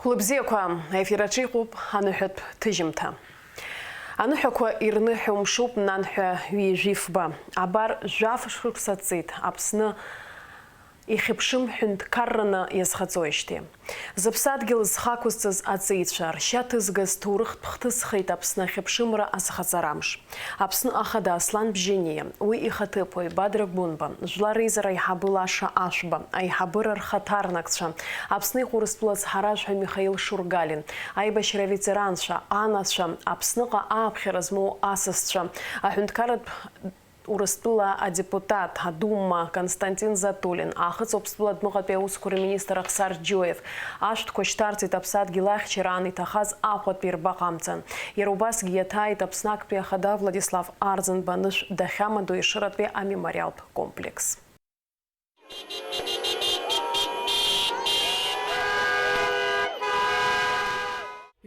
Хлыбзиақәа аефираҿы иҟоуп аныҳәатә ҭыжьымҭа. Аныҳәақәа ирныҳәом шуп нанҳәа ҩежәифба. Абар жәаф шықәса ҵит Аԥсны ихьыԥшым ҳәынҭқарраны иазхаҵоижьҭеи. Зыԥсадгьыл зхақәызҵаз аҵеицәа ршьа ҭызгаз ҭоурыхтә хҭысхеит Аԥсны ахьыԥшымра азхаҵарамш. Аԥсны ахада Аслан Бжьениа, уи ихаҭыԥуаҩ Бадра Гәынба, жәлар реизара аиҳабы Лаша Ашәба, аиҳабыра рхаҭарнакцәа, Аԥсны иҟоурыстәыла ацҳаражәҳәаҩ Михаил Шургалин, аибашьра аветеранцәа, анацәа, Аԥсныҟа ааԥхьара змоу асасцәа, аҳәынҭқарратә Урыстәыла адепутат Адума Константин Затулин, ахыҵ-Аԥсҭбыла Адмыҟатәи аусқәа рминистр Ахсар Џьоев, ашәҭқәа шьҭарҵеит аԥсадгьыл ахьчараан иҭахаз Аҟәатәи рбаҟамҵан. Иара убасгьы иаҭааит Аԥсны актәи ахада Владислав Арӡынба анышә дахьамадоу Ешыратәи амемориалтә комплекс.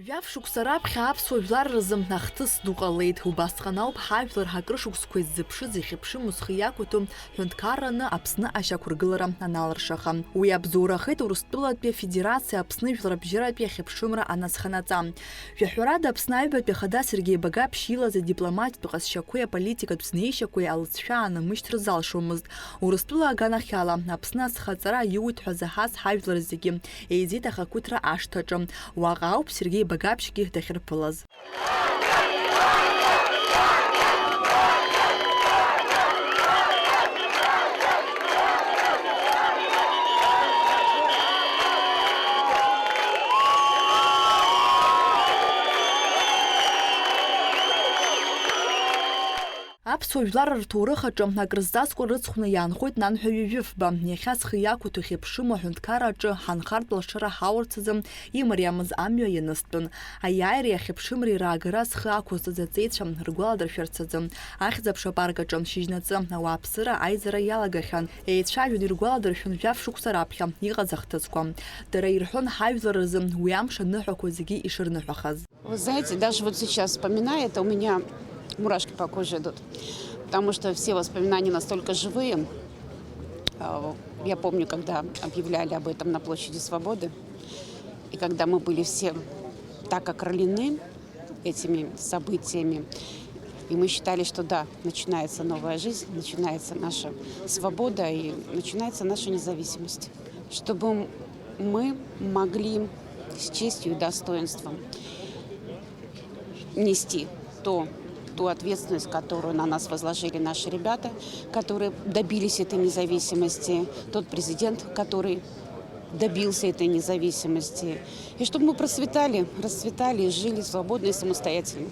Жәаф шықәса раԥхьа аԥсуа жәлар рзы ахҭыс ду ҟалеит. Убасҟан ауп ҳажәлар ҳакрышықәсқәа иззыԥшыз ихьыԥшым узхы иақәиҭу ҳәынҭқарраны Аԥсны ашьақәыргылара аналыршаха. Уи абзоурахеит Урыстәылатәи афедерациа Аԥсны жәларбжьаратәи ахьыԥшымра анацханаҵа. Жәаҳәарада Аԥсны аҩбатәи ахада Сергеи Багаԥшь илаз адипломатиатә ҟазшьақәеи аполитикатә знеишьақәеи алыҵшәа аанамышьҭ рзалшомызт. Урыстәыла аганахьала Аԥсны азхаҵара иуит ҳәа заҳаз ҳажәлар зегьы еизеит ахақәиҭра ашҭаҿы. Уаҟа ауп Сергеи Багаԥшьгьы дахьырԥылаз. Аԥсуа жәлар рҭоурых аҿы акрызҵазкуа рыцхәны иаанхоит нанҳәа ҩежәыфба. Иахьа зхы иақәиҭу ихьыԥшым аҳәынҭқарра аҿы ҳанхартә лашара ҳаурц азы имариамыз амҩа ианыстәын. Аиааиреи ахьыԥшымреи раагара зхы ақәызҵаз аҵеицәа ргәаладыршәарц азы ахьӡ-аԥша парк аҿы шьыжьнаҵы ауааԥсыра аизара иалагахьан. Еицәажәон иргәаладыршәон жәаф шықәса раԥхьа иҟаз ахҭысқәа. Дара ирҳәон ҳажәлар рзы уи амш аныҳәақәа зегьы ишырныҳәахаз. Вы знаете, даже вот сейчас вспоминая это, у меня мурашки по коже идут, потому что все воспоминания настолько живые. Я помню, когда объявляли об этом на площади Свободы, и когда мы были все так окрылены этими событиями, и мы считали, что да, начинается новая жизнь, начинается наша свобода и начинается наша независимость. Чтобы мы могли с честью и достоинством нести ту ответственность, которую на нас возложили наши ребята, которые добились этой независимости, тот президент, который добился этой независимости, и чтобы мы процветали, расцветали и жили свободно и самостоятельно.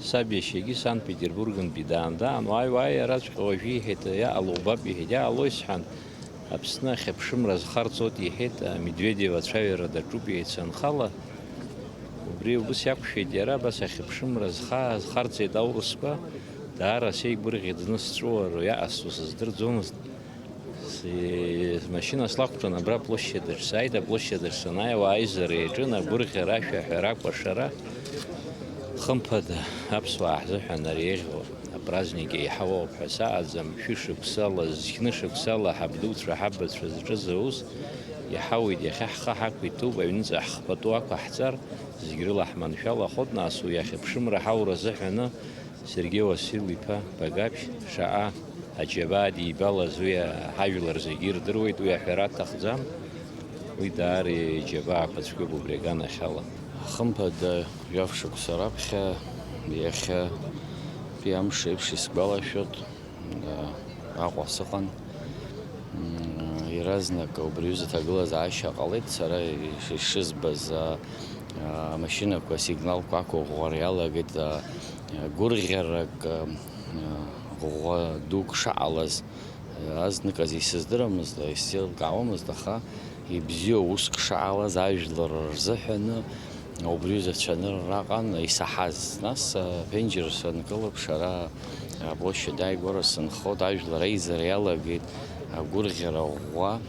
Сабиашьагьы Санкт-Петербургын бидаанда, ануаи араҵәҟьа уажәы иҳәеит, иаҟалоубап иҳәеит, иаҟало исҳәан, Аԥсны ахьыԥшымра зхарҵоит иҳәеит, Медведев ацәаҩара даҿуп иҳәеит санхала. Убри убас иақәшәеит иара, абас ахьыԥшымра зхарҵеит аурысқәа, даара сеигәырӷьеит зны сҵәуаро иаҟасҵо сыздырӡомызт. Машьына слақәтәан абра аплощадыҿ сааит, аплощадыҿ санааиуа аизара иаҿын, агәырӷьара, ашәаҳәара, акәашара. Хымԥада аԥсуаа ҳзыҳәан ари еиӷьу апраздник еиҳауоуп ҳәа сааӡам, шәышықәсала, зқьнышықәсала ҳабдуцәа, ҳабацәа зҿыз аус иаҳауеит, иахьа ҳхы ҳақәиҭуп, аҩныҵҟа ҳхпату ақәаҳҵар, зегь рыла ҳманшәалахот, нас уи ахьыԥшымра ҳаура азыҳәаны Сергеи Васил-иԥа Багаԥшь шаҟа аџьабаа дибалаз уи ҳажәлар зегьы ирдыруеит, уи аҳәара аҭахӡам, уи даара иџьабаақәа цәгьоуп убри аганахьала. Хымԥада жәаф шықәса раԥхьа иахьа амш еиԥш исгәалашәоит, Аҟәа сыҟан. Иаразнак убри аҩыза аҭагылазаашьа ҟалеит, сара ишызбаз амашьынақәа асигналқәа ақәыӷәӷәара иалагеит, гәырӷьарак ӷәӷәа дук шаҟалаз азныказ исыздырамызт, исеилкаауамызт, аха ибзиоу уск шаҟалаз ажәлар рзыҳәаны убри аҩыза раҟан исаҳаз. Нас ԥенџьыр санкылып, шара аплощадь ааигәара сынхот, ажәлар аизара иалагеит, агәырӷьара ӷәӷәа,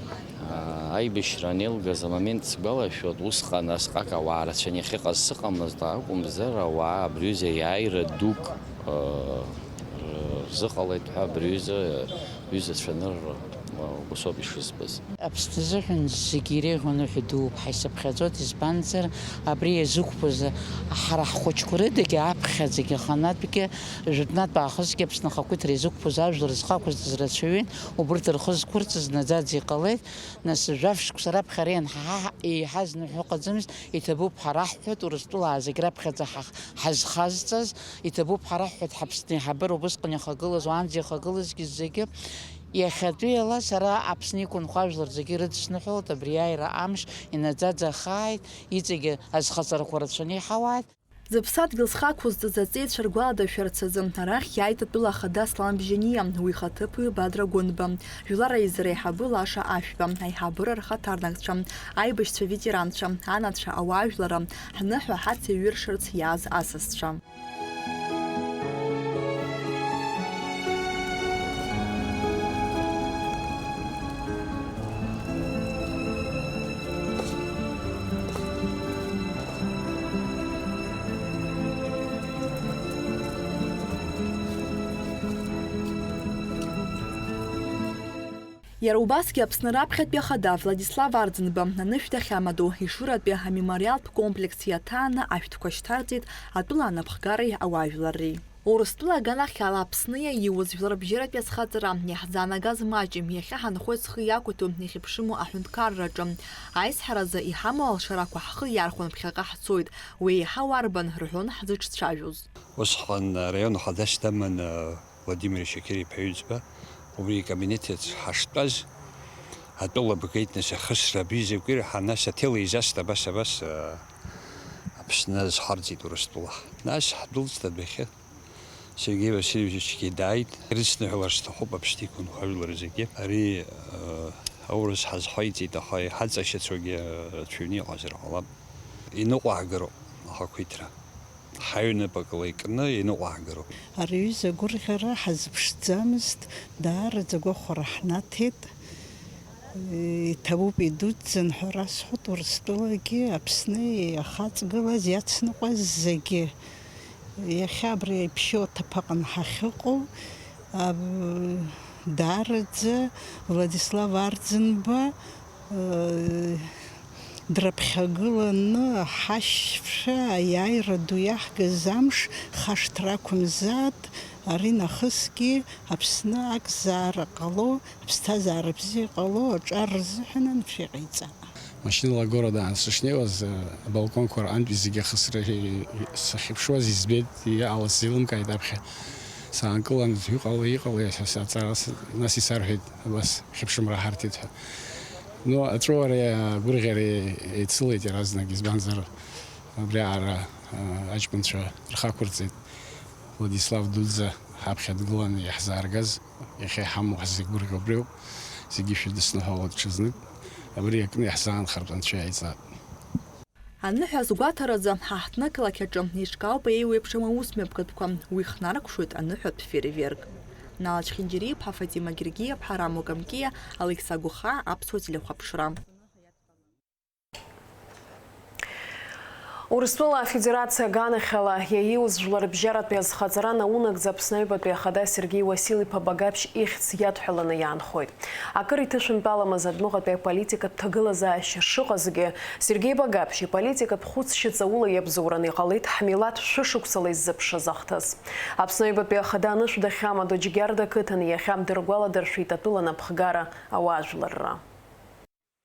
аибашьра анеилгаз амомент сгәалашәоит, усҟан асҟак ауаа рацәаны иахьыҟаз сыҟамызт акәымзар, ауаа абри аҩыза иааира дук рзыҟалеит ҳәа абри аҩыза ҩызацәаны усоуп ишызбаз. Аԥсҭазыҳәан зегьы иреиӷьу ҳәа ҳаисаԥхьаӡоит, избанзар абри иазықәԥоз ҳара ҳхәыҷқәа рыдагьы аԥхьаӡагьы аханатәгьы жәытәнатә аахысгьы Аԥсны Ахақәиҭра изықәԥоз ажәлар зхақәызтыз рацәаҩын, убырҭ рхы зқәырҵыз наӡаӡа иҟалеит. Нас жәаф шықәса раԥхьа ари еиҳаз ныҳәо ыҟаӡамызт, иҭабуп ҳараҳҳәоит Урыстәылаа зегь раԥхьаӡа ҳазхазҵаз, иҭабуп ҳараҳҳәоит Ҳаԥсны аиҳабыра убысҟан иахагылаз, уаанӡа иахагылазгьы зегьы. Иахьатәи ала сара Аԥсны иқәынхо ажәлар зегьы рыдысныҳәалоит, абри аира амш инаӡаӡа ахааит, иҵегьы азхаҵарақәа рацәаны иҳауааит. Зыԥсадгьыл зхақәызҵаз аҵеицәа ргәаладашәарц азы арахь иааит атәыла ахада Аслан Бжьаниа, уи ихаҭыԥҩы Бадра Гәындба, жәлар аизара аиҳабы Лаша Ашәба, аиҳабыра рхаҭарнакцәа, аибашьцәа ветеранцәа, анацәа, ауаажәлара, ҳныҳәа ҳацеиҩыршарц иааз асасцәа. Иара убасгьы Аԥсны раԥхьатәи ахада Владислав Арӡынба анышәҭахь амаду Ишуратәи амемориалтә комплекс иаҭааны ашәҭқәа шьҭарҵеит атәыла анапхгареи ауаажәлари. Урыстәыла аганахь ала Аԥсны иаиуаз жәларбжьаратәи азхаҵара иаҳзаанагаз маҷым иахьа ҳанхоит зхы иақәиҭу иахьыԥшыму аҳәынҭқарраҿы. Аизҳаразы иҳамоу алшарақәа ҳхы иархәаны ԥхьаҟа ҳцоит, уи еиҳа уарбан рҳәон ҳзыҿцәажәоз. Усҟан араион ахада даман Владимир Шакириԥа иҩӡба. Убри икабинет ҳаштәаз атәыла бгеит ахысра абизақәа нас аҭел еизаст абас Аԥсны азҳарҵеит Урыстәыла. Нас ҳдәылҵт адәахьы Сергей Васильевичгьы дааит. Ирыцныҳәаларц сҭахуп Аԥсны иқәынхо ажәлар зегьы. Ари аурыс ҳазҳаиҵеит, аха ҳаҵашьацәагьы рацәаҩны иҟазар ҟалап. Иныҟәаагароуп ахақәиҭра. Ҳаҩнапыкла икны иныҟәаагароуп. Ари аҩыза агәырӷьара ҳазԥшӡамызт, даараӡа агәахәара ҳнаҭеит. Иҭабуп идуӡӡан ҳәа расҳәоит, Урыстәылагьы Аԥсны иахаҵгылаз, иацныҟәаз зегьы. Иахьа абри аиԥшьоу аҭыԥаҟны ҳахьыҟоу даараӡа Владислав Арӡынба драԥхьагыланы ҳашьцәа аиааира ду иаҳгаз амш хашҭра ақәымзаат, ари нахысгьы Аԥсны акзаара ҟало, аԥсҭазаара бзиа ҟало аҿар рзыҳәан анцәа иҟаиҵан. Машинала города сышнеиуаз абалконқәа рҟынтәи зегьы ахысра сахьыԥшуаз избеит, иаалаз еилымкааит аԥхьа. Саанкылан иҟало аҵара, нас исарҳәеит абас хьыԥшымра ҳарҭеит ҳәа. Но аҵәуара агәырӷьара еицылеит иаразнак, избанзар абри аара аҷкәынцәа рхақәырҵеит. Владислав Дуӡӡа ҳаԥхьа дгыланы иаҳзааргаз, иахьа иҳамоу ҳзегьгәырӷьо убриоуп, зегьы шәыдысныҳәалоит ҽазнык, абри иакны иаҳзаанхартә Анцәа иааиҵаап. Аныҳәа згәаҭаразы ҳаҳҭнықалақь аҿы еиҿкаауп еиуеиԥшым аусмҩаԥгатәқәа, уи хнаркәшоит аныҳәатә фейерверк. Налач Хинџьириԥҳа, Фатима Гергиевҳа, Рамо Камкиа, Алекса Гуха, Аԥсуа телехәаԥшра. Урыстәыла Афедерациа аганахьала иаиуз жәларбжьаратәи азхаҵара наунагӡа Аԥсны Аҩбатәи ахада Сергеи Васили-ԥа Багаԥшь ихьӡ иадҳәаланы иаанхоит. Акыр иҭышәынтәаламыз адәныҟатәи аполитикатә ҭагылазаашьа шыҟазгьы, Сергеи Багаԥшь иполитикатә хәыцшьа ҵаула иабзоураны иҟалеит ҳмилаҭ шәышықәсала иззыԥшыз ахҭыс. Аԥсны Аҩбатәи ахада анышәдахь амаду Џьгьарда қыҭаны иахьа дыргәаладыршәеит атәыла напхгара ауаажәларра.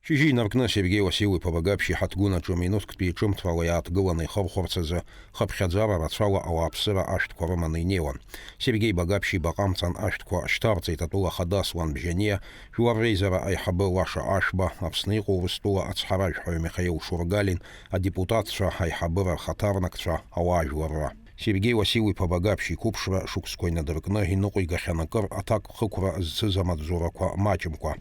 Шьыжьи инаркны Сергеи Васили-ԥа Багаԥшь иҳаҭгәынаҿы минуҭктәи ҿымҭрала иааҭгыланы ихырхәарц азы хыԥхьаӡара рацәала ауааԥсыра ашәҭқәа рыманы инеиуан. Сергеи Багаԥшь ибаҟамҵан ашәҭқәа шьҭарҵеит атәыла ахада Аслан Бжьаниа, жәлар реизара аиҳабы Лаша Ашәба, Аԥсны иҟоу Урыстәыла ацҳаражәҳәаҩ Михаил Шургалин, адепутатцәа, аиҳабыра рхаҭарнакцәа, ауаажәларра. Сергеи Васили-ԥа Багаԥшь иқәыԥшра шықәсқәа инадыркны иныҟәигахьан акыр аҭак хықәра зцыз амаҵзурақәа маҷымкәа.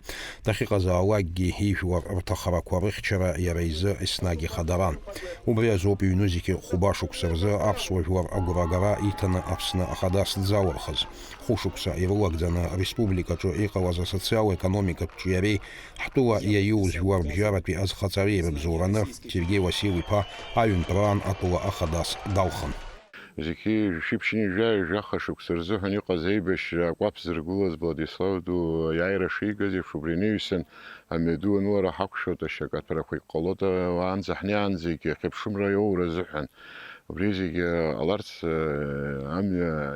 Дахьыҟазаалакгьы ижәлар рҭахарақәа рыхьчара иара изы еснагь ихадаран. Убри азоуп иҩны зегьы хәба-шықәса рзы аԥсуа жәлар агәрагара иҭаны Аԥсны ахадас дзалырхыз. Хәышықәса ирылагӡаны ареспубликаҿы иҟалаз асоциал-економикатә ҿиареи ҳтәыла иаиуз жәларбжьаратәи азхаҵареи рыбзоураны Сергеи Васили-ԥа аҩынтәраан атәыла ахадас далхын. Зики шипшини жаха шуксерзу хани казейбеш аквап зергулас Владиславду яйра шигази шубриневсен амеду нура хакшота шакатра колота ван захнянзи ки хепшумра йора зухан бризиги аларц ам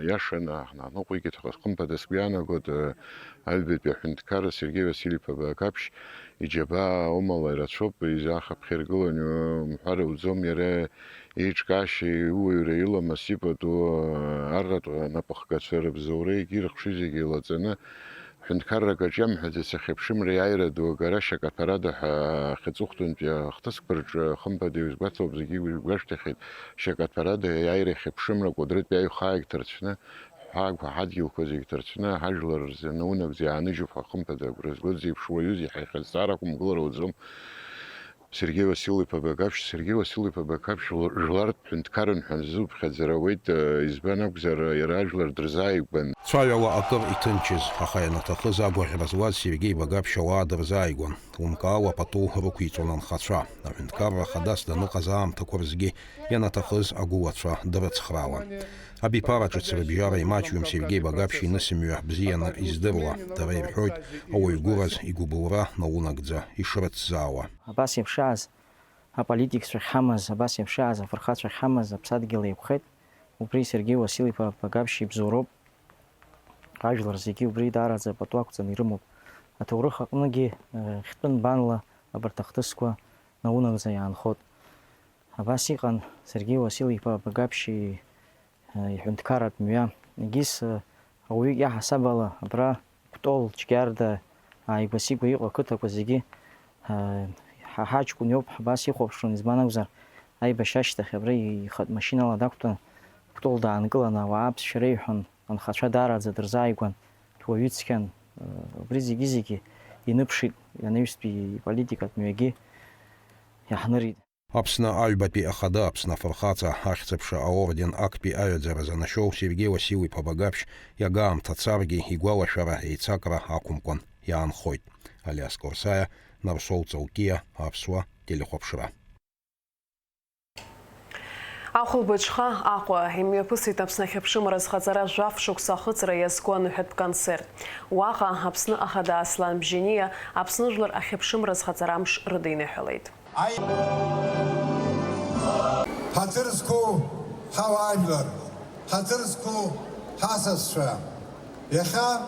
яшана ну куйки тхаскум падасгяна год альбет бехнткар Сергей Васильев капш иджаба омала рачоп изаха пхергулоню мхара узом яре ичкаши уйрейла масипа то аррат напахкацер бзурей кирхшизиги лацена хнткар качам хадис хепшим ряйра до гараша капарада хцухтун пя хтаскберж хампадевс батоб зиги гаште шакатарада яйра хепшим ра кудрет пя хайктерчна حاج حاجي وكذا ترتنا حاجلر زنونك زي عنيجو فخمبدا برزغل زي بشويوزي حيخساركم غلروزم Сергей Васильев Побагавш, Сергей Васильев Побагавш, Жлард Пенткарен Ханзуб, Хазаравейт, Избанок, Яражлар, Дрзайгбен. Цвайла Акар и Тенчиз, Хахайната Хазагуар развод Сергей Багавш, Дрзайгон, Умкала Пату Рукитонан Хача, Пенткара Хадас, Дану Казам, Такорзги, Янатахыз Агуатша, Дрцхрава. Абипара Чацербижара и Мачуем Сергей Багавш и Насимюа Бзияна издырла, Тарейрхойт, Ауйгураз и Губура, Наунагдза и Шрецзауа. Абас Евшаз, а политик Хамаз, Абас Евшаз, а Фархат Хамаз, Абсадгил Евхет, Упри Сергей Васильев Багавши Бзуроп, Кажлар Зики Упри Дараза, Патуакца Нирмуп, а Таурыха Кнаги, Хитпен Банла, Абартахтысква, Наунагдза Янхот. Абасикан Сергей Васильев Багавши Хунткарат Мюя, Гис, Ауик Яхасабала, Абра, Ктол, Чгярда, а Ибасику Ика Кутаку Зиги, حاج كونيوب حباسي خوبشون زمان وزر أي بشاشته خبري خد ماشينا لا دكتور كتول دا عنقلنا وعبس شريحن عن خدشة دارة زدر زايقون تويتسكن بريزي جيزيكي ينبشي يعني يسبي политика ميجي يحنريد Апсна Альбапи Ахада, Апсна Фархаца, Ахцепша Аорден Акпи Айодзера занашел Сергей Васильев Побагавш, Ягам Тацарги, Игуалашара, Яйцакра, Акумкон, Яан Хойт, Аляс Корсая, Нарсол Цаукия, Апсуа, Телехопшира. Ахул бычха аква имепысы тапсна хепшим разхазара жав шукса хыцра яскуан хет концерт. Уаха апсны Ахада Аслан Бжения, апсны жлар ахепшим разхазарамш рыдыйны хылайд. Хатырску хавайдлар, хатырску хасасша. Яха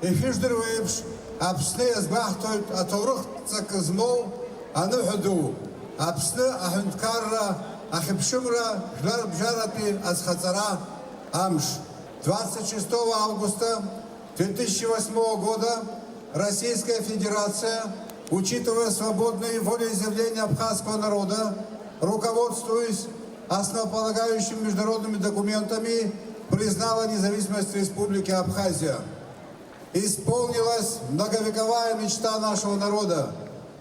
ефиждервейбш апсны язбахтойт атоврух цакызмол анухаду. Апсны ахунткарра ахепшимра жлар бжарапи асхацара амш. 26 августа 2008 года Российская Федерация, учитывая свободные волеизъявления абхазского народа, руководствуясь основополагающими международными документами, признала независимость Республики Абхазия. Исполнилась многовековая мечта нашего народа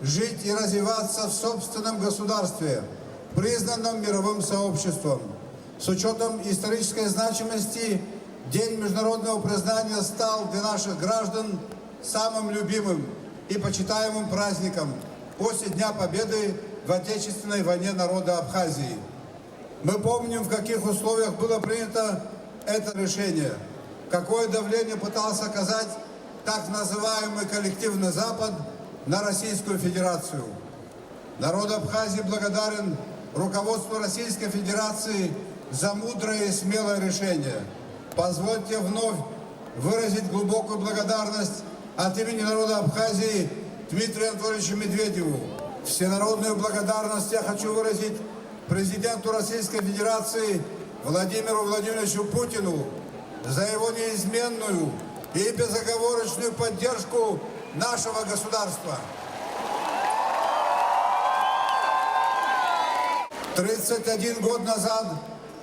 жить и развиваться в собственном государстве, признанном мировым сообществом. С учетом исторической значимости, День международного признания стал для наших граждан самым любимым и почитаемым праздником после Дня Победы в Отечественной войне народа Абхазии. Мы помним, в каких условиях было принято это решение, какое давление пытался оказать так называемый коллективный Запад на Российскую Федерацию. Народ Абхазии благодарен руководству Российской Федерации за мудрое и смелое решение. Позвольте вновь выразить глубокую благодарность от имени народа Абхазии Дмитрию Анатольевичу Медведеву. Всенародную благодарность я хочу выразить президенту Российской Федерации Владимиру Владимировичу Путину за его неизменную и безоговорочную поддержку нашего государства. 31 год назад,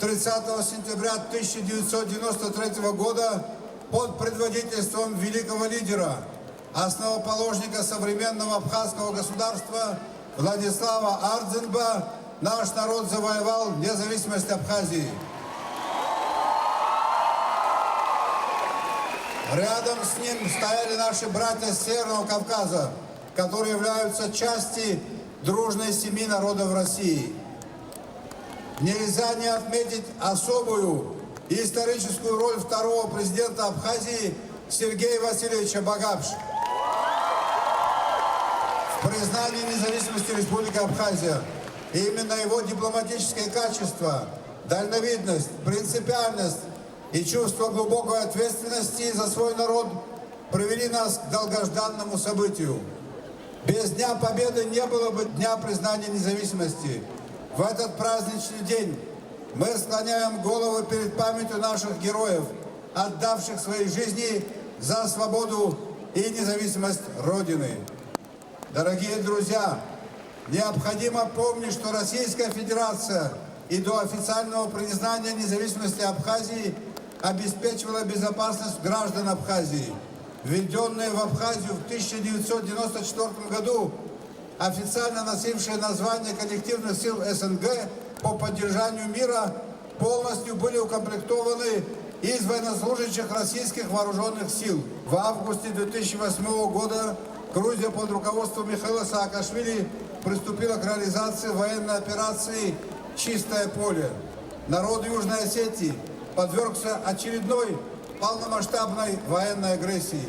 30 сентября 1993 года, под предводительством великого лидера, основоположника современного абхазского государства Владислава Ардзинба, наш народ завоевал независимость Абхазии. Рядом с ним стояли наши братья с Северного Кавказа, которые являются частью дружной семьи народов России. нельзя не отметить особую и историческую роль второго президента Абхазии Сергея Васильевича Багапши. В признании независимости Республики Абхазия именно его дипломатическое качество, дальновидность, принципиальность и чувство глубокой ответственности за свой народ привели нас к долгожданному событию. Без Дня Победы не было бы Дня признания независимости. В этот праздничный день мы склоняем головы перед памятью наших героев, отдавших свои жизни за свободу и независимость Родины. Дорогие друзья, необходимо помнить, что Российская Федерация и до официального признания независимости Абхазии обеспечивала безопасность граждан Абхазии. Введенные в Абхазию в 1994 году, официально носившие название коллективных сил СНГ по поддержанию мира, полностью были укомплектованы из военнослужащих российских вооруженных сил. В августе 2008 года Грузия под руководством Михаила Саакашвили приступила к реализации военной операции «Чистое поле». Народ Южной Осетии подвергся очередной полномасштабной военной агрессии.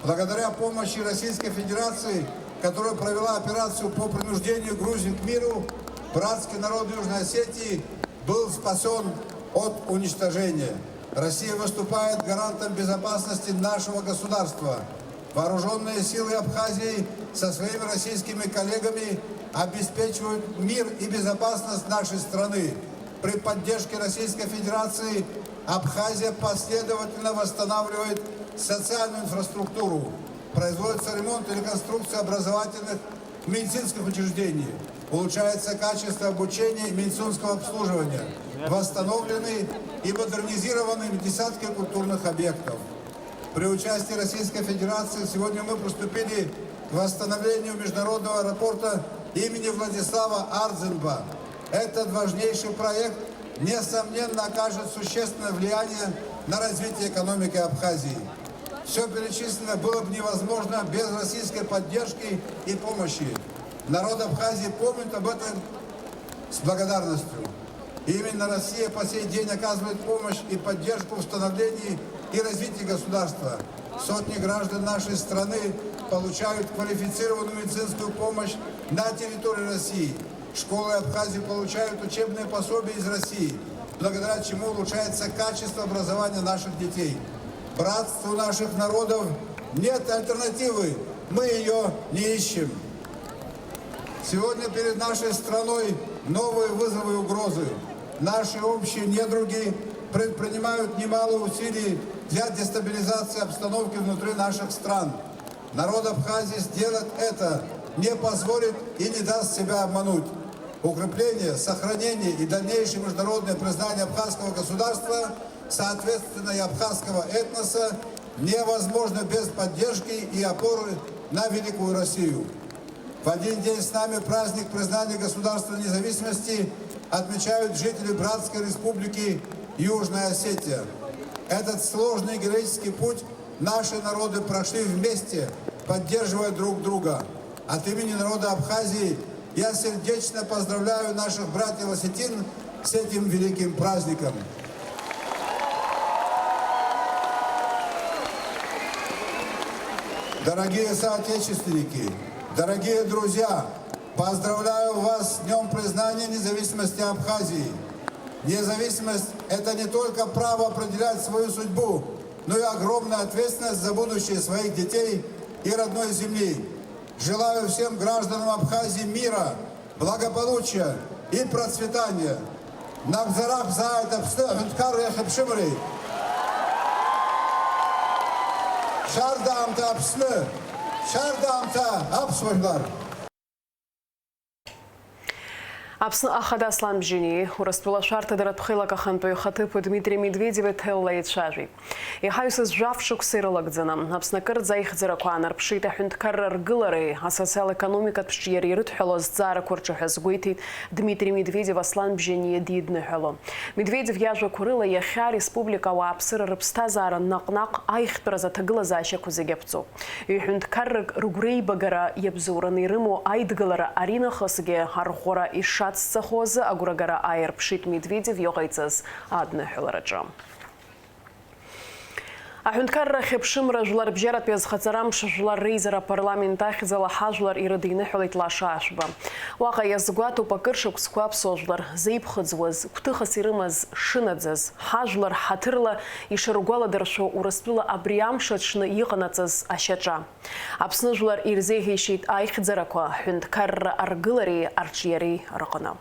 Благодаря помощи Российской Федерации, которая провела операцию по принуждению Грузии к миру, братский народ Южной Осетии был спасен от уничтожения. Россия выступает гарантом безопасности нашего государства. Вооруженные силы Абхазии со своими российскими коллегами обеспечивают мир и безопасность нашей страны. При поддержке Российской Федерации Абхазия последовательно восстанавливает социальную инфраструктуру, производится ремонт и реконструкция образовательных медицинских учреждений, улучшается качество обучения и медицинского обслуживания, восстановлены и модернизированы десятки культурных объектов. При участии Российской Федерации сегодня мы приступили к восстановлению международного аэропорта имени Владислава Ардзинба. Этот важнейший проект, несомненно, окажет существенное влияние на развитие экономики Абхазии. Все перечисленное было бы невозможно без российской поддержки и помощи. Народ Абхазии помнит об этом с благодарностью. И именно Россия по сей день оказывает помощь и поддержку в становлении и развитии государства. Сотни граждан нашей страны получают квалифицированную медицинскую помощь на территории России. Школы Абхазии получают учебные пособия из России, благодаря чему улучшается качество образования наших детей. Братству наших народов нет альтернативы, мы ее не ищем. Сегодня перед нашей страной новые вызовы и угрозы. Наши общие недруги предпринимают немало усилий для дестабилизации обстановки внутри наших стран. Народ Абхазии сделает это, не позволит и не даст себя обмануть. Укрепление, сохранение и дальнейшее международное признание абхазского государства, соответственно и абхазского этноса, невозможно без поддержки и опоры на великую Россию. В один день с нами праздник признания государственной независимости отмечают жители братской республики Южная Осетия. Этот сложный героический путь наши народы прошли вместе, поддерживая друг друга. От имени народа Абхазии я сердечно поздравляю наших братьев-осетин с этим великим праздником. Дорогие соотечественники, дорогие друзья, поздравляю вас с Днем признания независимости Абхазии. Независимость – это не только право определять свою судьбу, но и огромная ответственность за будущее своих детей и родной земли. Желаю всем гражданам Абхазии мира, благополучия и процветания. Навзарах за это Шардамта апсны, шардамта апсвайлар. Апсны ахада аслан бжини, урастула шарта даратхила каханпой хатыпу Дмитрий Медведев теллает шажи. И хайсыз жавшук сырылагдзанам, апсны кырдза их дзиракуанар, пшита хюнткаррар гылары, а социал-экономика пшиери рытхелоз дзара курчухез гуйтит Дмитрий Медведев аслан бжини дидны хело. Медведев яжа курыла яхя республика ва апсыр рыпстазара нақ-нақ айхтураза тыгыла зашаку зегепцу. И хюнткаррыг ругрей багара ебзураны рыму айдгылара арина хасыге архора ишат иаццахоз агурагара аирԥшит Медведев иҟаиҵаз адныҳәалараҿы. Аҳәынҭқарра хьыԥшымра жәларбжьаратәи азхаҵарамш жәлар реизара апарламент ахьӡала ҳажәлар ирыдиныҳәалеит Лаша Ашба. Уаҟа иазгәаҭоуп акыр шықәсқәа аԥсуа жәлар зеиԥхыӡуаз, гәҭыхас ирымаз шынаӡаз, ҳажәлар ҳаҭырла ишыргәаладыршәо Урыстәыла абри амш аҽны иҟанаҵаз ашьаҿа. Аԥсны жәлар ирзеиӷьеишьеит аихьӡарақәа ҳәынҭқарра аргылареи арҿиареи рҟны.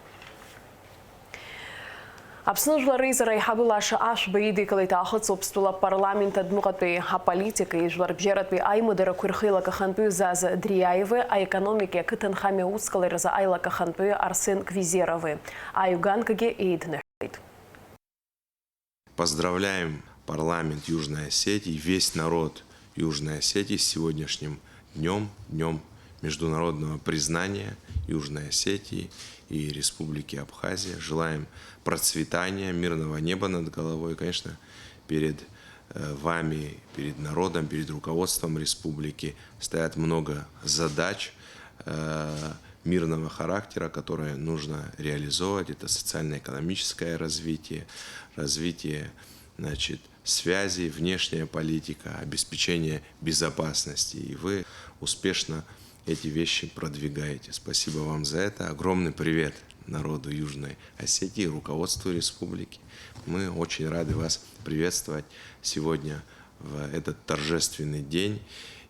Аԥсны жәлар реизара аиҳабы Лаша Ашба идикылеит аахыҵ-Урыстәыла апарламент адәныҟатәи аполитикеи жәларбжьаратәи аимадарақәа ирхеилак ахантәаҩы Заза Дриаеви, аекономикеи ақыҭанхамҩа аусҟалареи рзы аилак ахантәаҩы Арсен Квизерови. Аҩганкагьы еидныҳәалеит. Поздравляем парламент Южной Осетии, весь народ Южной Осетии с сегодняшним днем международного признания Южной Осетии и Республики Абхазия. Желаем процветания, мирного неба над головой. Конечно, перед вами, перед народом, перед руководством республики стоят много задач мирного характера, которые нужно реализовывать. Это социально-экономическое развитие, связи, внешняя политика, обеспечение безопасности. И вы успешно эти вещи продвигаете. Спасибо вам за это. Огромный привет народу Южной Осетии, руководству республики. Мы очень рады вас приветствовать сегодня в этот торжественный день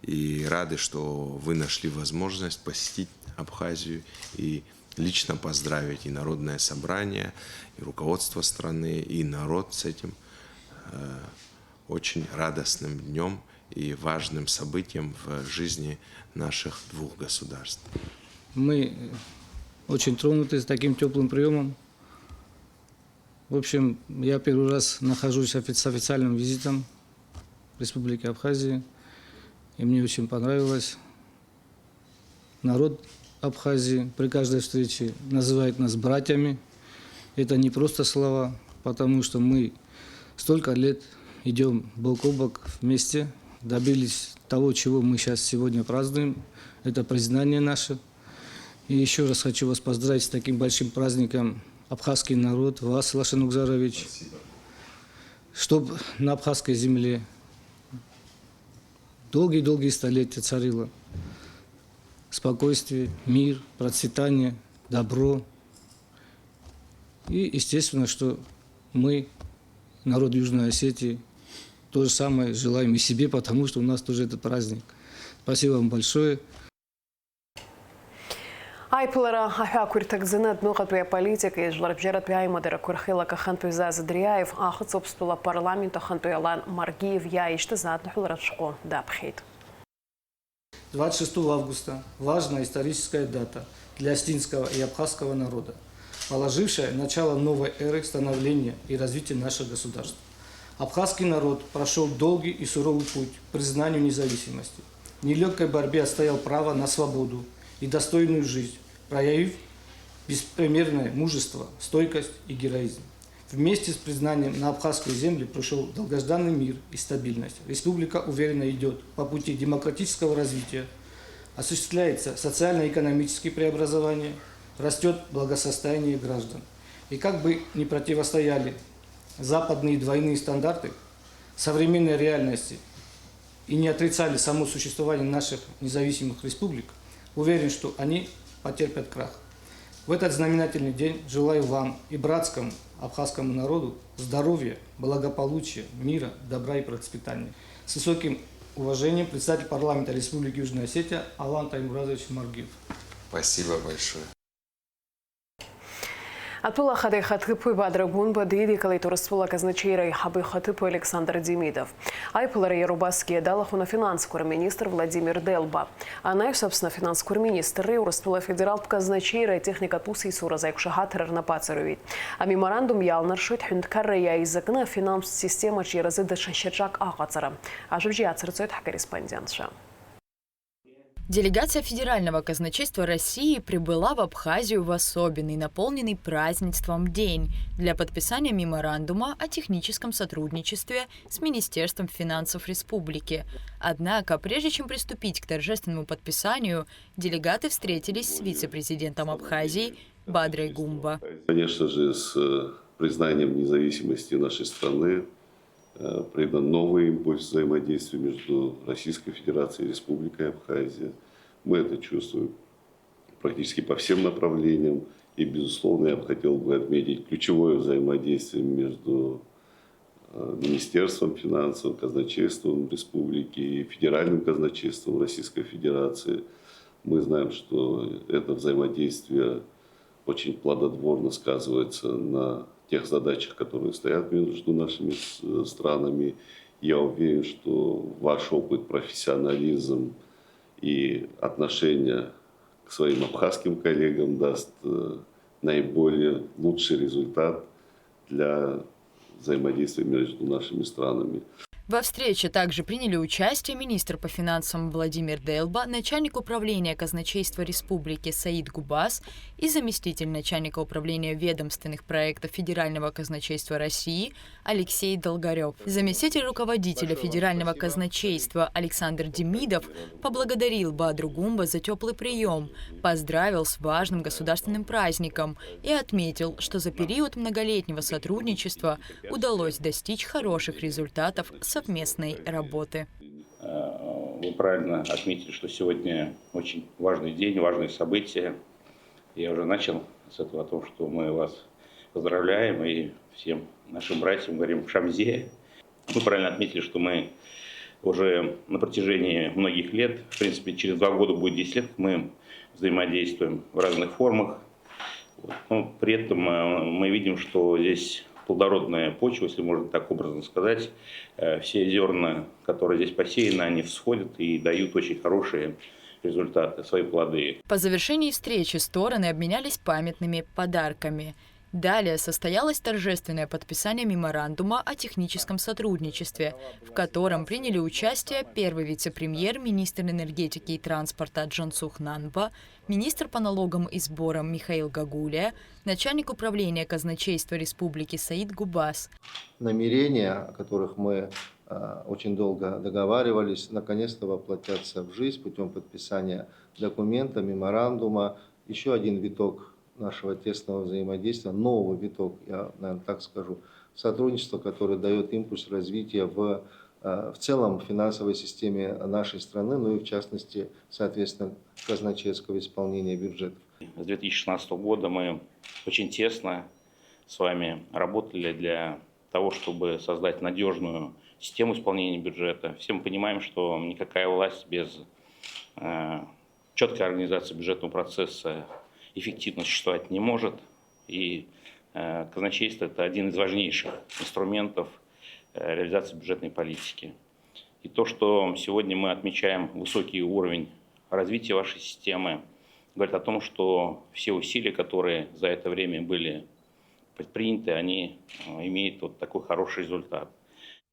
и рады, что вы нашли возможность посетить Абхазию и лично поздравить и Народное собрание, и руководство страны, и народ с этим очень радостным днем и важным событием в жизни наших двух государств. Мы очень тронуты с таким теплым приемом. В общем, я первый раз нахожусь с официальным визитом в Республике Абхазии, и мне очень понравилось. Народ Абхазии при каждой встрече называет нас братьями. Это не просто слова, потому что мы столько лет идем бок о бок вместе, добились того, чего мы сейчас сегодня празднуем. Это признание наше. И еще раз хочу вас поздравить с таким большим праздником, абхазский народ, вас, Лаша Нугзарович. Чтобы на абхазской земле долгие-долгие столетия царило спокойствие, мир, процветание, добро. И естественно, что мы, народ Южной Осетии, то же самое желаем и себе, потому что у нас тоже этот праздник. Спасибо вам большое. Айпылара аҳәақәа ирҭагӡаны адәныҟатәи аполитикеи жәларбжьаратәи аимадарақәа ирхеилак ахантәаҩы Заза Дриаев аахыҵ-Урыстәыла апарламент ахантәаҩы Алан Маргиев иааишьҭыз адныҳәаларатә шәҟәы даԥхьеит. 26 августа – важная историческая дата для осетинского и абхазского народа, положившая начало новой эры становления и развития нашего государства. Абхазский народ прошел долгий и суровый путь к признанию независимости. В нелегкой борьбе отстоял право на свободу и достойную жизнь, проявив беспримерное мужество, стойкость и героизм. Вместе с признанием на абхазской земле пришел долгожданный мир и стабильность. Республика уверенно идет по пути демократического развития, осуществляется социально-экономические преобразования, растет благосостояние граждан. И как бы ни противостояли западные двойные стандарты современной реальности и не отрицали само существование наших независимых республик, уверен, что они потерпят крах. В этот знаменательный день желаю вам и братскому абхазскому народу здоровья, благополучия, мира, добра и процветания. С высоким уважением председатель парламента Республики Южная Осетия Алан Таймуразович Маргиев. Спасибо большое. Атула хадей хатыпы Бадрагун бадиди калит Урыстәыла казначейры хабы хатыпы Александр Демидов. Айпылары Ерубаски далахуна финансовый министр Владимир Делба. Она, собственно, финансовый министр Урыстәыла федерал казначейры техника тусы и сура заикшахатыр на пацаруит. А меморандум ялнаршит хюндкарра я изакна финанс система чиразы дашащачак ағацара. А живжи ацарцует корреспондентша. Делегация Федерального казначейства России прибыла в Абхазию в особенный, наполненный празднеством день для подписания меморандума о техническом сотрудничестве с Министерством финансов республики. Однако, прежде чем приступить к торжественному подписанию, делегаты встретились с вице-президентом Абхазии Бадрой Гумба. Конечно же, с признанием независимости нашей страны придан новый импульс взаимодействия между Российской Федерацией и Республикой Абхазия. Мы это чувствуем практически по всем направлениям. И, безусловно, я бы хотел отметить ключевое взаимодействие между Министерством финансов, казначейством Республики и Федеральным казначейством Российской Федерации. Мы знаем, что это взаимодействие очень плодотворно сказывается на тех задачах, которые стоят между нашими странами. Я уверен, что ваш опыт, профессионализм и отношение к своим абхазским коллегам даст наиболее лучший результат для взаимодействия между нашими странами. Во встрече также приняли участие министр по финансам Владимир Делба, начальник управления казначейства республики Саид Губас и заместитель начальника управления ведомственных проектов Федерального казначейства России Алексей Долгарев. Заместитель руководителя Федерального казначейства Александр Демидов поблагодарил Бадру Гумба за теплый прием, поздравил с важным государственным праздником и отметил, что за период многолетнего сотрудничества удалось достичь хороших результатов совместной работы. Вы правильно отметили, что сегодня очень важный день, важные события. Я уже начал с этого, о том, что мы вас поздравляем и всем нашим братьям говорим «Шамзе». Вы правильно отметили, что мы уже на протяжении многих лет, в принципе, через 2 года будет 10 лет, мы взаимодействуем в разных формах. Но при этом мы видим, что здесь плодородная почва, если можно так образно сказать. Все зерна, которые здесь посеяны, они всходят и дают очень хорошие результаты, свои плоды. По завершении встречи стороны обменялись памятными подарками. Далее состоялось торжественное подписание меморандума о техническом сотрудничестве, в котором приняли участие первый вице-премьер, министр энергетики и транспорта Джансух Нанба, министр по налогам и сборам Михаил Гагулия, начальник управления казначейства республики Саид Губас. Намерения, о которых мы очень долго договаривались, наконец-то воплотятся в жизнь путем подписания документа, меморандума. Еще один виток нашего тесного взаимодействия, новый виток, я, наверное, так скажу, сотрудничество, которое дает импульс развития в целом финансовой системе нашей страны, ну и в частности, соответственно, казначейского исполнения бюджета. С 2016 года мы очень тесно с вами работали для того, чтобы создать надежную систему исполнения бюджета. Все мы понимаем, что никакая власть без четкой организации бюджетного процесса эффективно существовать не может. И казначейство – это один из важнейших инструментов реализации бюджетной политики. И то, что сегодня мы отмечаем высокий уровень развития вашей системы, говорит о том, что все усилия, которые за это время были предприняты, они имеют вот такой хороший результат.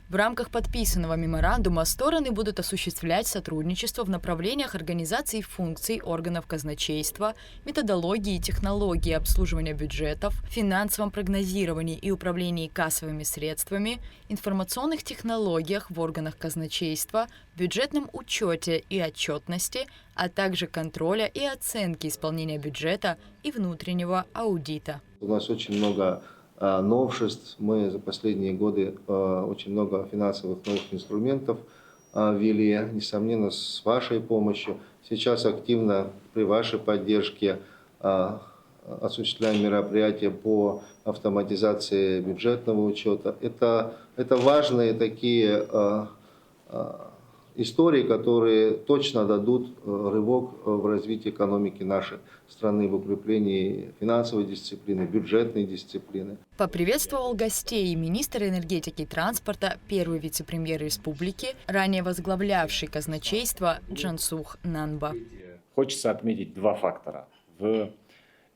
В рамках подписанного меморандума стороны будут осуществлять сотрудничество в направлениях организации функций органов казначейства, методологии и технологии обслуживания бюджетов, финансовом прогнозировании и управлении кассовыми средствами, информационных технологиях в органах казначейства, бюджетном учете и отчетности, а также контроля и оценки исполнения бюджета и внутреннего аудита. У нас очень много новшеств. Мы за последние годы очень много финансовых новых инструментов ввели, несомненно, с вашей помощью. Сейчас активно при вашей поддержке осуществляем мероприятия по автоматизации бюджетного учета. Это важные такие истории, которые точно дадут рывок в развитии экономики нашей страны, в укреплении финансовой дисциплины, бюджетной дисциплины. Поприветствовал гостей министр энергетики и транспорта, первый вице-премьер республики, ранее возглавлявший казначейство Джансух Нанба. Хочется отметить 2 фактора.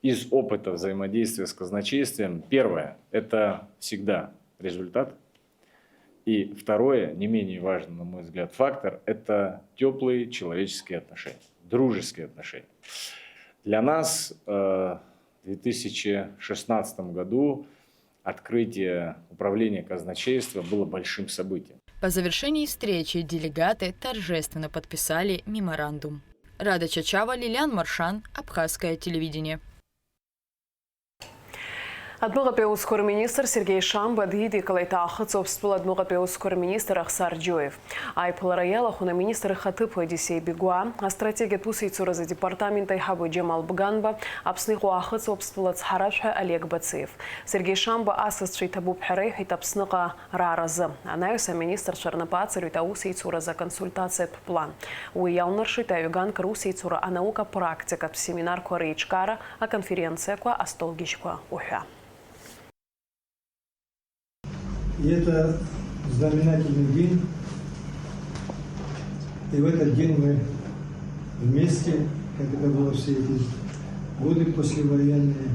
Из опыта взаимодействия с казначейством, первое – это всегда результат. И второе, не менее важный, на мой взгляд, фактор – это теплые человеческие отношения, дружеские отношения. Для нас в 2016 году открытие управления казначейства было большим событием. По завершении встречи делегаты торжественно подписали меморандум. Рада Чачава, Лилиан Маршан, Абхазское телевидение. Административный министр Сергей Шамба дгиди калайтахы цобствовал административный министр Ахсар Джоев. Айпалараяла хуна министр Хатып Одиссей Бигуа, а стратегия тусейцура за департамента Ихабу Джамал Баганба, абсных уахы цобствовал Цхарашха Олег Бацеев. Сергей Шамба асысчий табу пхарей хит абсныга раразы. Анаюса министр Шарнапацарю таусейцура за консультация план. Уялнарши таюган крусейцура а наука практика семинар Корейчкара, а конференция ква Астолгичква Уха. И это знаменательный день. И в этот день мы вместе, как это было все эти годы послевоенные,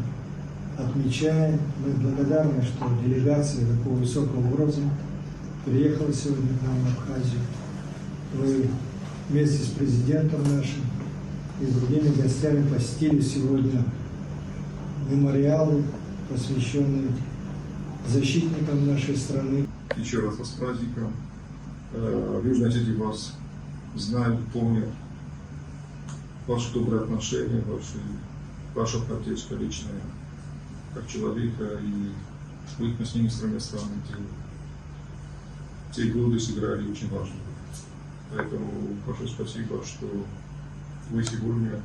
отмечаем. Мы благодарны, что делегация такого высокого уровня приехала сегодня к нам в Абхазию. Вы вместе с президентом нашим и другими гостями посетили сегодня мемориалы, посвященные защитникам нашей страны. Еще раз вас с праздником. В Южной Осетии вас знают, помнят. Ваши добрые отношения, ваша поддержка личная, как человека, и быть мы с ними совместными делом. Те годы сыграли очень важную роль. Поэтому большое спасибо, что вы сегодня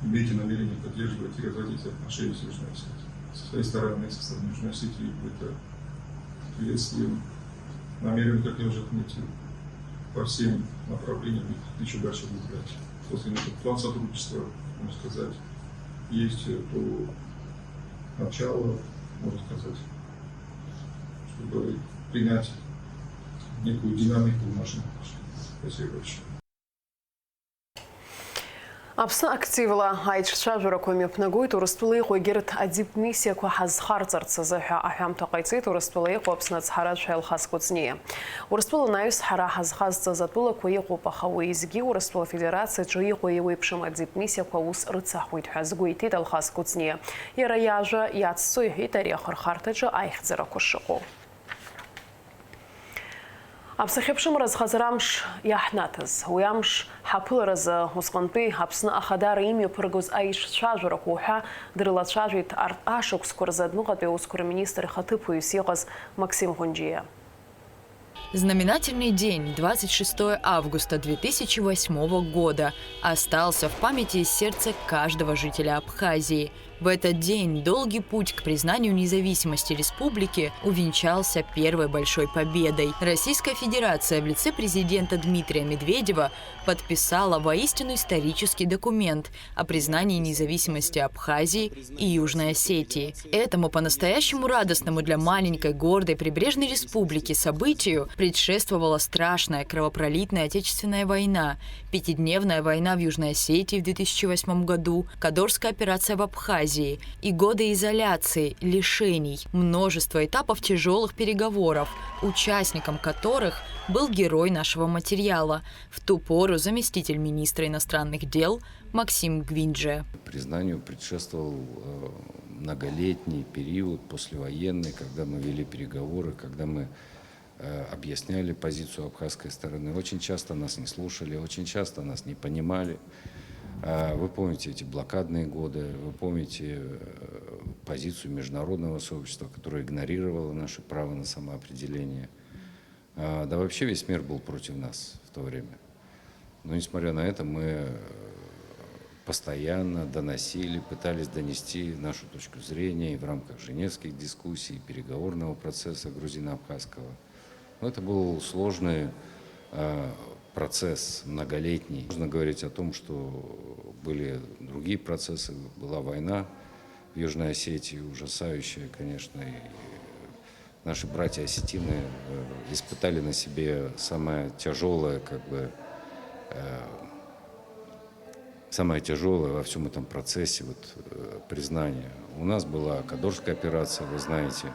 имеете намерение поддерживать и развивать отношения с Южной Осетией. Со своей стороны, со стороны Южной Осетии, это приветствуем, намерен, как я уже отметил, по всем направлениям еще дальше выиграть. После этого план сотрудничества, можно сказать, есть то начало, можно сказать, чтобы принять некую динамику в нашем отношении. Спасибо большое. Апсна активла айчша журакоми пнагуй турстулы гойгерт адип миссия ко хазхарцарца заха ахам тaqayци турстулы ко апсна цхарат шел хаскуцния. Урстул наис хара хазхазца затула кое ко пахауизги урстул федерация чуи кое вепшим адип миссия ко ус рцахуит хазгуйти дал хаскуцния. Яраяжа яцсуй хитария хархартача айхзара кошко. Абсахепшим разхазарамш яхнатыз, уямш хапыларыз усқанпи хапсына ахадар имя пыргуз айш шажура куха дрыла шажит арт ашук скорзаднуға бе ускор министр Хатып Уюсиғыз Максим Гунджия. Знаменательный день, 26 августа 2008 года, остался в памяти и сердце каждого жителя Абхазии. В этот день долгий путь к признанию независимости республики увенчался первой большой победой. Российская Федерация в лице президента Дмитрия Медведева подписала воистину исторический документ о признании независимости Абхазии и Южной Осетии. Этому по-настоящему радостному для маленькой, гордой прибрежной республики событию предшествовала страшная кровопролитная Отечественная война, пятидневная война в Южной Осетии в 2008 году, Кадорская операция в Абхазии и годы изоляции, лишений, множество этапов тяжелых переговоров, участником которых был герой нашего материала, в ту пору заместитель министра иностранных дел Максим Гвиндже. Признанию предшествовал многолетний период послевоенный, когда мы вели переговоры, когда мы объясняли позицию абхазской стороны. Очень часто нас не слушали, очень часто нас не понимали. Вы помните эти блокадные годы, вы помните позицию международного сообщества, которое игнорировало наше право на самоопределение. Да вообще весь мир был против нас в то время. Но несмотря на это мы постоянно доносили, пытались донести нашу точку зрения и в рамках женевских дискуссий, переговорного процесса грузино-абхазского. Но это был сложный процесс, многолетний. Можно говорить о том, что были другие процессы. Была война в Южной Осетии, ужасающая, конечно. И наши братья-осетины испытали на себе самое тяжелое, самое тяжелое во всем этом процессе признания. У нас была Кадорская операция, вы знаете.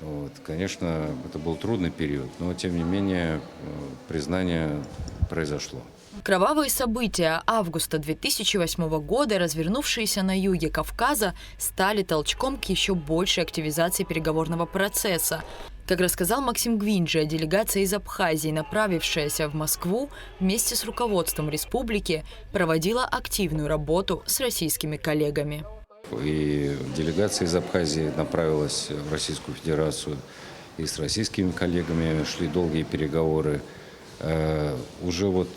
Вот. Конечно, это был трудный период, но тем не менее признание произошло. Кровавые события августа 2008 года, развернувшиеся на юге Кавказа, стали толчком к еще большей активизации переговорного процесса. Как рассказал Максим Гвинджи, делегация из Абхазии, направившаяся в Москву, вместе с руководством республики проводила активную работу с российскими коллегами. И делегация из Абхазии направилась в Российскую Федерацию, и с российскими коллегами шли долгие переговоры. Уже вот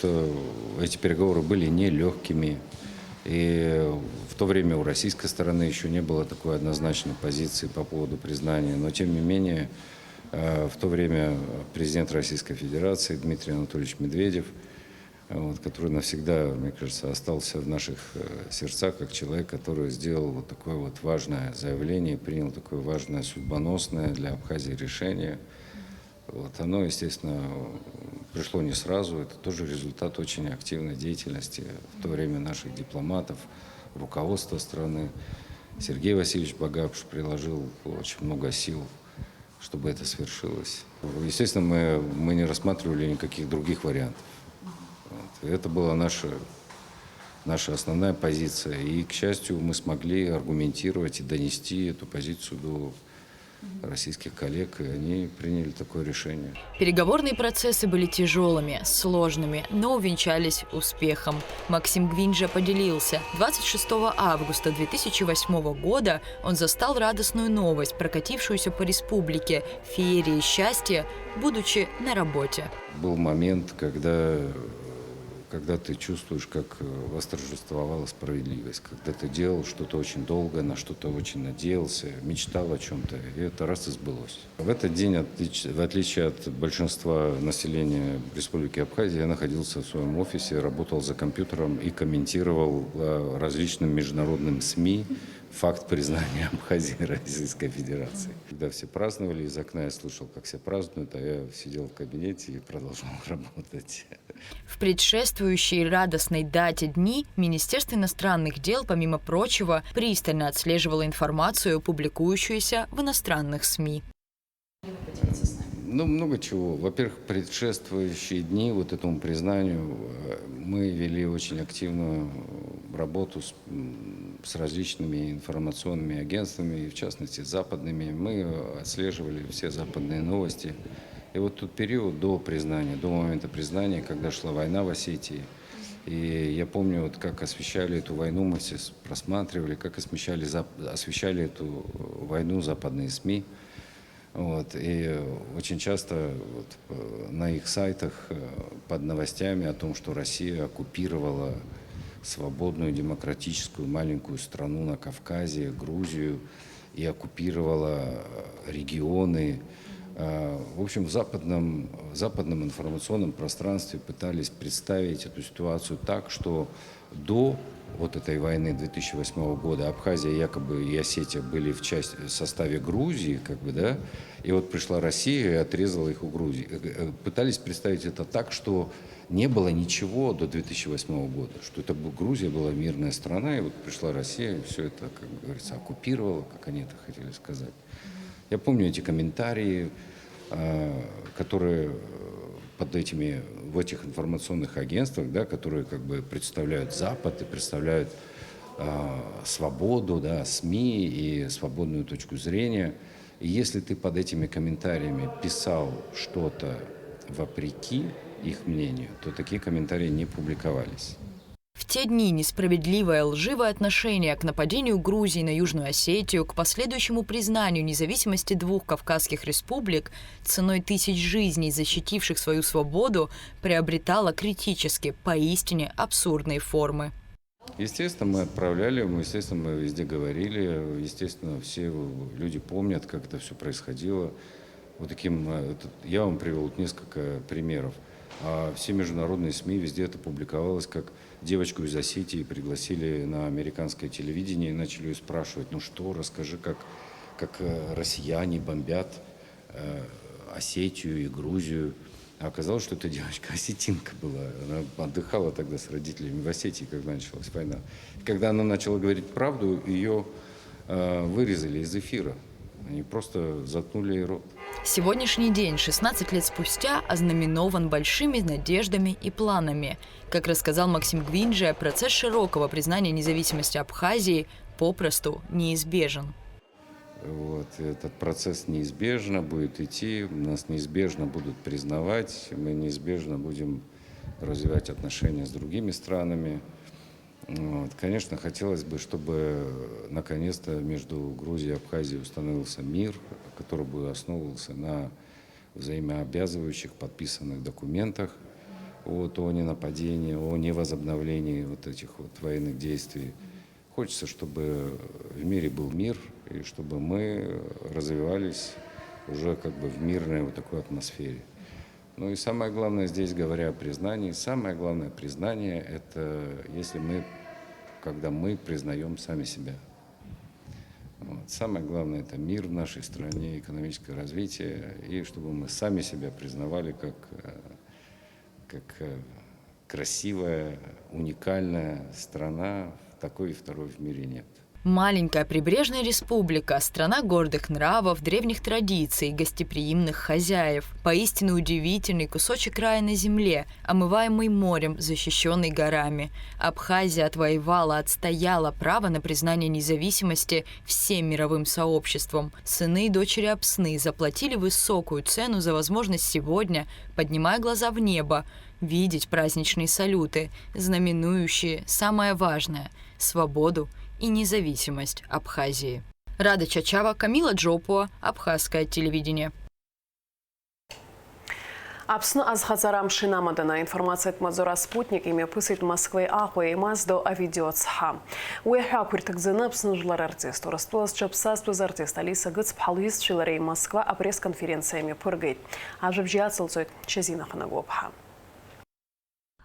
эти переговоры были нелегкими, и в то время у российской стороны еще не было такой однозначной позиции по поводу признания, но тем не менее в то время президент Российской Федерации Дмитрий Анатольевич Медведев, который навсегда, мне кажется, остался в наших сердцах как человек, который сделал вот такое вот важное заявление, принял такое важное, судьбоносное для Абхазии решение. Вот. Оно, естественно, пришло не сразу. Это тоже результат очень активной деятельности в то время наших дипломатов, руководства страны. Сергей Васильевич Багапш приложил очень много сил, чтобы это свершилось. Естественно, мы не рассматривали никаких других вариантов. Вот. Это была наша основная позиция. И, к счастью, мы смогли аргументировать и донести эту позицию до российских коллег, и они приняли такое решение. Переговорные процессы были тяжелыми, сложными, но увенчались успехом. Максим Гвинджа поделился. 26 августа 2008 года он застал радостную новость, прокатившуюся по республике, феерии счастья, будучи на работе. Был момент, когда ты чувствуешь, как восторжествовала справедливость, когда ты делал что-то очень долго, на что-то очень надеялся, мечтал о чем-то, и это раз и сбылось. В этот день, в отличие от большинства населения Республики Абхазия, я находился в своем офисе, работал за компьютером и комментировал различным международным СМИ факт признания Абхазии Российской Федерации. Когда все праздновали, из окна я слышал, как все празднуют, а я сидел в кабинете и продолжал работать. В предшествующей радостной дате дни Министерство иностранных дел, помимо прочего, пристально отслеживало информацию, публикующуюся в иностранных СМИ. Ну, много чего. Во-первых, предшествующие дни вот этому признанию мы вели очень активную работу с различными информационными агентствами, в частности, западными. Мы отслеживали все западные новости. И вот тот период до признания, до момента признания, когда шла война в Осетии, и я помню, вот как освещали эту войну, мы все просматривали, как освещали эту войну западные СМИ. Вот, и очень часто вот, на их сайтах под новостями о том, что Россия оккупировала свободную демократическую маленькую страну на Кавказе, Грузию, и оккупировала регионы. В общем, в западном информационном пространстве пытались представить эту ситуацию так, что до вот этой войны 2008 года Абхазия якобы и Осетия были в составе Грузии, как бы, да, и вот пришла Россия и отрезала их у Грузии. Пытались представить это так, что не было ничего до 2008 года, что это Грузия была мирная страна, и вот пришла Россия и все это, как говорится, оккупировала, как они это хотели сказать. Я помню эти комментарии, которые в этих информационных агентствах, да, которые как бы представляют Запад и представляют свободу, да, СМИ и свободную точку зрения. И если ты под этими комментариями писал что-то вопреки их мнению, то такие комментарии не публиковались. В те дни несправедливое, лживое отношение к нападению Грузии на Южную Осетию, к последующему признанию независимости двух кавказских республик ценой тысяч жизней, защитивших свою свободу, приобретало критически, поистине абсурдные формы. Естественно, мы отправляли, мы везде говорили, естественно, все люди помнят, как это все происходило. Вот я вам привел несколько примеров. А все международные СМИ, везде это публиковалось, как девочку из Осетии пригласили на американское телевидение и начали ее спрашивать, ну что, расскажи, как россияне бомбят Осетию и Грузию. А оказалось, что эта девочка осетинка была. Она отдыхала тогда с родителями в Осетии, когда началась война. И когда она начала говорить правду, ее вырезали из эфира. Они просто заткнули ей рот. Сегодняшний день, 16 лет спустя, ознаменован большими надеждами и планами. Как рассказал Максим Гвинджия, процесс широкого признания независимости Абхазии попросту неизбежен. Вот, этот процесс неизбежно будет идти, нас неизбежно будут признавать, мы неизбежно будем развивать отношения с другими странами. Вот. Конечно, хотелось бы, чтобы наконец-то между Грузией и Абхазией установился мир, который бы основывался на взаимообязывающих подписанных документах о ненападении, о невозобновлении вот этих вот военных действий. Хочется, чтобы в мире был мир, и чтобы мы развивались уже как бы в мирной вот такой атмосфере. Ну и самое главное здесь, говоря о признании, самое главное признание – это когда мы признаем сами себя. Вот. Самое главное – это мир в нашей стране, экономическое развитие, и чтобы мы сами себя признавали как красивая, уникальная страна. Такой и второй в мире нет. Маленькая прибрежная республика, страна гордых нравов, древних традиций, гостеприимных хозяев. Поистине удивительный кусочек рая на земле, омываемый морем, защищенный горами. Абхазия отстояла право на признание независимости всем мировым сообществом. Сыны и дочери Апсны заплатили высокую цену за возможность сегодня, поднимая глаза в небо, видеть праздничные салюты, знаменующие самое важное – свободу и независимость Абхазии. Рада Чачава, Камила Джопуа, Абхазское телевидение. Апсны азхазарам шинамадана информация мазора спутник имя пысыт Москвы ахуя и маздо авидиоцха. Уэха куртакзена апсны жлар артист. Урастуаз чапсас плюс артист Алиса Гыц пхалуиз чиларей Москва а пресс-конференциями пыргает. Ажабжиацелцойт Чезина Ханагопха.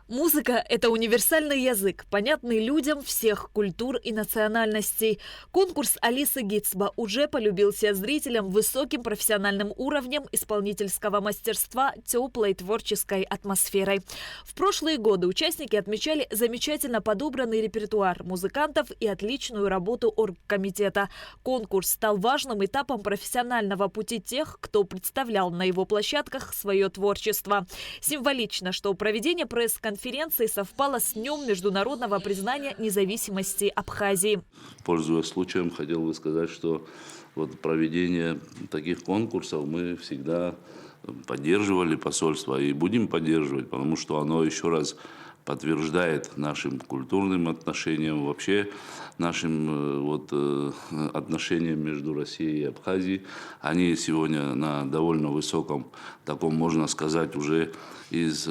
Музыка – это универсальный язык, понятный людям всех культур и национальностей. Конкурс Алисы Гицба уже полюбился зрителям высоким профессиональным уровнем исполнительского мастерства, теплой творческой атмосферой. В прошлые годы участники отмечали замечательно подобранный репертуар музыкантов и отличную работу оргкомитета. Конкурс стал важным этапом профессионального пути тех, кто представлял на его площадках свое творчество. Символично, что проведение пресс-конференции совпало с Днем международного признания независимости Абхазии. Пользуясь случаем, хотел бы сказать, что вот проведение таких конкурсов мы всегда поддерживали посольство и будем поддерживать, потому что оно еще раз подтверждает нашим культурным отношениям, вообще нашим отношениям между Россией и Абхазией. Они сегодня на довольно высоком, таком, можно сказать, уже из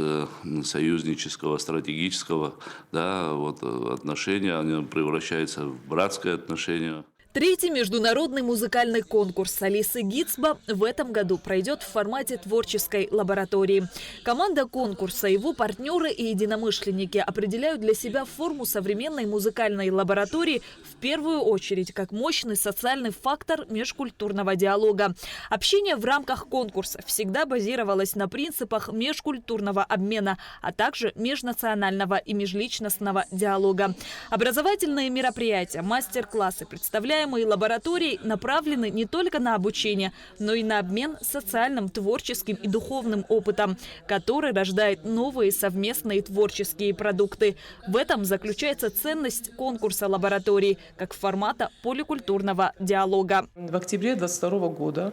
союзнического, стратегического отношения, они превращаются в братское отношение. Третий международный музыкальный конкурс Алисы Гицба в этом году пройдет в формате творческой лаборатории. Команда конкурса, его партнеры и единомышленники определяют для себя форму современной музыкальной лаборатории в первую очередь как мощный социальный фактор межкультурного диалога. Общение в рамках конкурса всегда базировалось на принципах межкультурного обмена, а также межнационального и межличностного диалога. Образовательные мероприятия, мастер-классы, представляемые лаборатории направлены не только на обучение, но и на обмен социальным, творческим и духовным опытом, который рождает новые совместные творческие продукты. В этом заключается ценность конкурса лаборатории как формата поликультурного диалога. В октябре 2022 года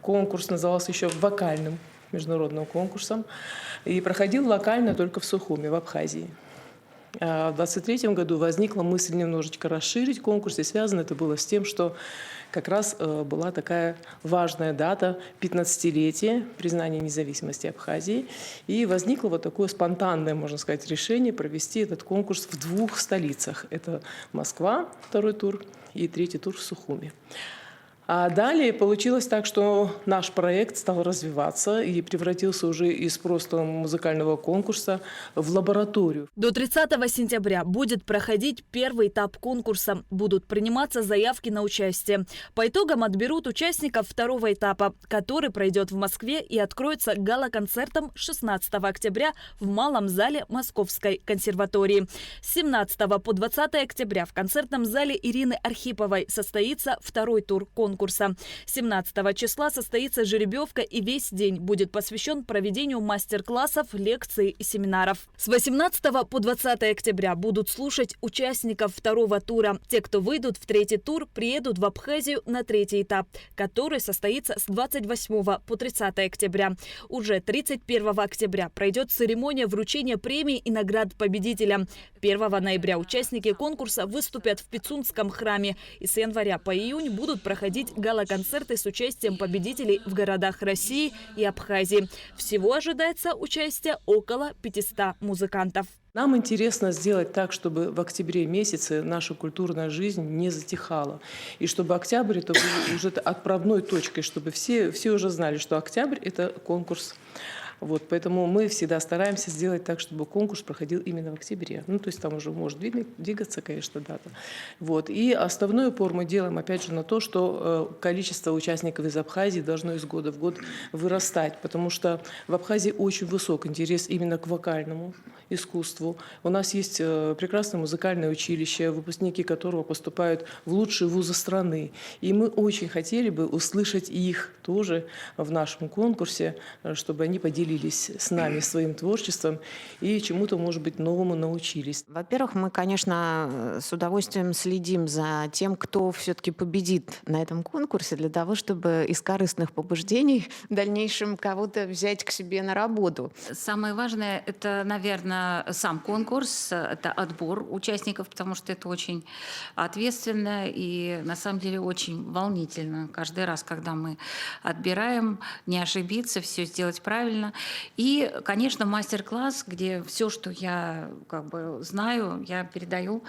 конкурс назывался еще вокальным международным конкурсом и проходил локально только в Сухуми, в Абхазии. В 2023 году возникла мысль немножечко расширить конкурс, и связано это было с тем, что как раз была такая важная дата 15-летия признания независимости Абхазии, и возникло вот такое спонтанное, можно сказать, решение провести этот конкурс в двух столицах. Это Москва, второй тур, и третий тур в Сухуми. А далее получилось так, что наш проект стал развиваться и превратился уже из просто музыкального конкурса в лабораторию. До 30 сентября будет проходить первый этап конкурса. Будут приниматься заявки на участие. По итогам отберут участников второго этапа, который пройдет в Москве и откроется гала-концертом 16 октября в Малом зале Московской консерватории. С 17 по 20 октября в концертном зале Ирины Архиповой состоится второй тур конкурса. конкурса. 17 числа состоится жеребьевка, и весь день будет посвящен проведению мастер-классов, лекций и семинаров. С 18 по 20 октября будут слушать участников второго тура. Те, кто выйдут в третий тур, приедут в Абхазию на третий этап, который состоится с 28 по 30 октября. Уже 31 октября пройдет церемония вручения премий и наград победителям. 1 ноября участники конкурса выступят в Пицунском храме. И с января по июнь будут проходить гала-концерты с участием победителей в городах России и Абхазии. Всего ожидается участие около 500 музыкантов. Нам интересно сделать так, чтобы в октябре месяце наша культурная жизнь не затихала. И чтобы октябрь это был уже отправной точкой, чтобы все уже знали, что октябрь – это конкурс. Вот, поэтому мы всегда стараемся сделать так, чтобы конкурс проходил именно в октябре. Ну, то есть там уже может двигаться, конечно, дата. Вот. И основной упор мы делаем, опять же, на то, что количество участников из Абхазии должно из года в год вырастать, потому что в Абхазии очень высок интерес именно к вокальному искусству. У нас есть прекрасное музыкальное училище, выпускники которого поступают в лучшие вузы страны. И мы очень хотели бы услышать их тоже в нашем конкурсе, чтобы они поделились с нами своим творчеством и чему-то, может быть, новому научились. Во-первых, мы, конечно, с удовольствием следим за тем, кто все-таки победит на этом конкурсе, для того, чтобы из корыстных побуждений в дальнейшем кого-то взять к себе на работу. Самое важное – это, наверное, сам конкурс, это отбор участников, потому что это очень ответственно и, на самом деле, очень волнительно. Каждый раз, когда мы отбираем, не ошибиться, все сделать правильно. И, конечно, мастер-класс, где все, что я знаю, я передаю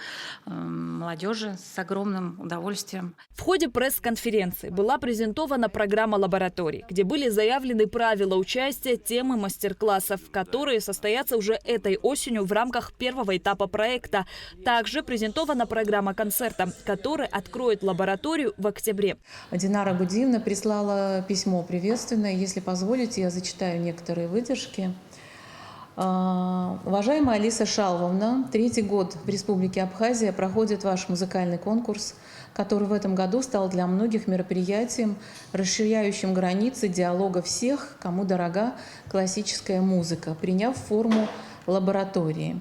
молодежи с огромным удовольствием. В ходе пресс-конференции была презентована программа лабораторий, где были заявлены правила участия, темы мастер-классов, которые состоятся уже этой осенью в рамках первого этапа проекта. Также презентована программа концерта, который откроет лабораторию в октябре. Динара Гудиевна прислала письмо приветственное. Если позволите, я зачитаю некоторые выдержки. Уважаемая Алиса Шалвовна, 3-й год в Республике Абхазия проходит ваш музыкальный конкурс, который в этом году стал для многих мероприятием, расширяющим границы диалога всех, кому дорога классическая музыка, приняв форму лаборатории.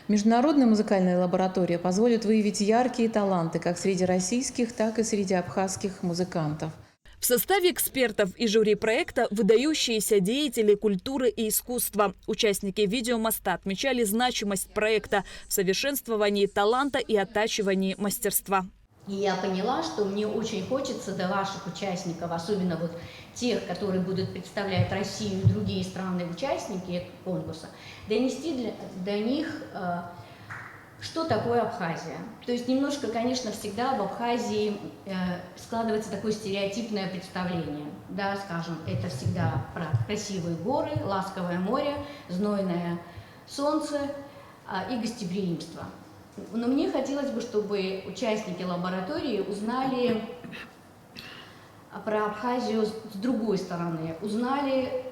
Международная музыкальная лаборатория позволит выявить яркие таланты как среди российских, так и среди абхазских музыкантов. В составе экспертов и жюри проекта выдающиеся деятели культуры и искусства. Участники видеомоста отмечали значимость проекта в совершенствовании таланта и оттачивании мастерства. И я поняла, что мне очень хочется до ваших участников, особенно вот тех, которые будут представлять Россию и другие страны-участники конкурса, донести до них, что такое Абхазия. То есть немножко, конечно, всегда в Абхазии складывается такое стереотипное представление. Да, скажем, это всегда про красивые горы, ласковое море, знойное солнце и гостеприимство. Но мне хотелось бы, чтобы участники лаборатории узнали про Абхазию с другой стороны, узнали,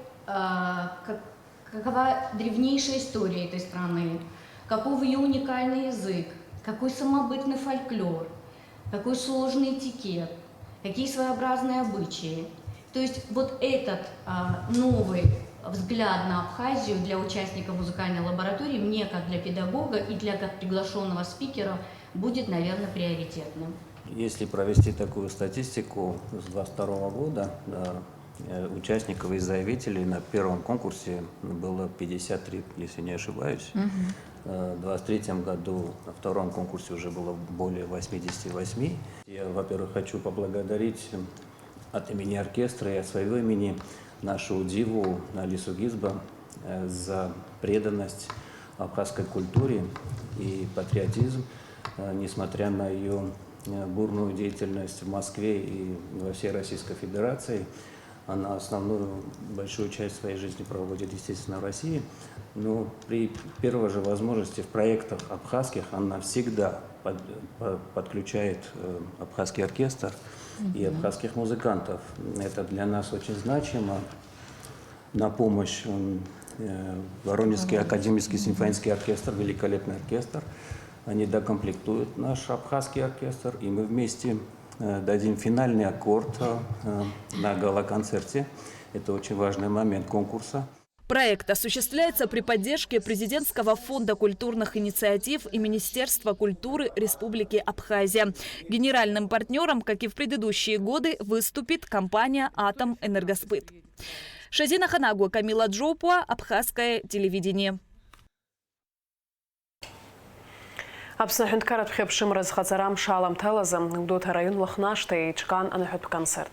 какова древнейшая история этой страны, каков ее уникальный язык, какой самобытный фольклор, какой сложный этикет, какие своеобразные обычаи. То есть вот этот новый взгляд на Абхазию для участников музыкальной лаборатории мне, как для педагога и для как приглашенного спикера, будет, наверное, приоритетным. Если провести такую статистику с 2022 года, участников и заявителей на первом конкурсе было 53, если не ошибаюсь. В 2023 году на втором конкурсе уже было более 88. Я, во-первых, хочу поблагодарить от имени оркестра и от своего имени нашу диву Алису Гицба за преданность абхазской культуре и патриотизм, несмотря на ее бурную деятельность в Москве и во всей Российской Федерации. Она основную большую часть своей жизни проводит, естественно, в России. Но при первой же возможности в проектах абхазских она всегда подключает абхазский оркестр и абхазских музыкантов. Это для нас очень значимо. На помощь Воронежский академический симфонический оркестр, великолепный оркестр. Они докомплектуют наш абхазский оркестр, и мы вместе дадим финальный аккорд на гала-концерте. Это очень важный момент конкурса. Проект осуществляется при поддержке Президентского фонда культурных инициатив и Министерства культуры Республики Абхазия. Генеральным партнером, как и в предыдущие годы, выступит компания «Атомэнергосбыт». Шазина Ханагу, Камила Джопуа, Абхазское телевидение. Апсна хюнткарат хепшим разхацарам шалам талазам гдота район лахнаштай чкан анахют концерт.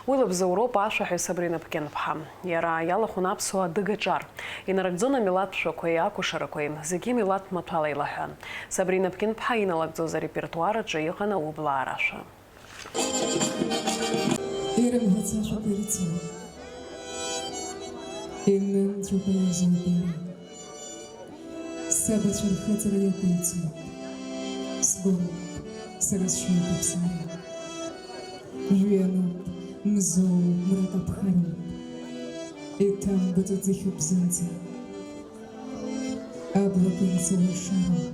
Уйлаб за Европа ашахи Сабрина Пкенпхам. Яра яла хунапсуа дыгачар. И нарагдзона милат шокой акушаракоим. Зиги милат маталай лахан. Сабрина Пкенпха и налагдзо за репертуара джейхана убла араша. Ирем хацашу перецо. Иннен трупая золотера. Сабачар хацара якуйцу. Сгон, сарасшуй попсари. Жуяну, мзоу, мратабхару. И там будут захюб зонти. Облакон солошару.